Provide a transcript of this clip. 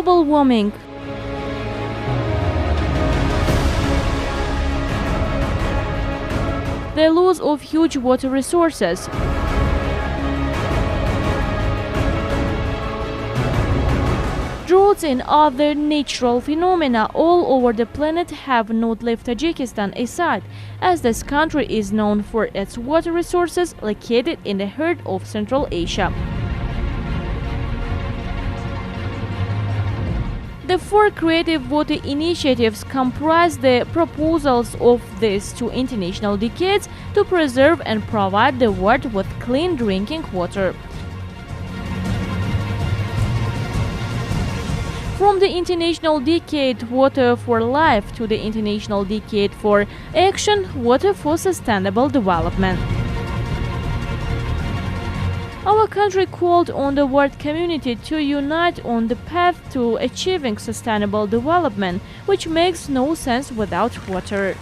global warming. The loss of huge water resources. Droughts and other natural phenomena all over the planet have not left Tajikistan aside, as this country is known for its water resources located in the heart of Central Asia. The 4 creative water initiatives comprise the proposals of these 2 international decades to preserve and provide the world with clean drinking water. From the International Decade Water for Life to the International Decade for Action Water for Sustainable Development. Our country called on the world community to unite on the path to achieving sustainable development, which makes no sense without water.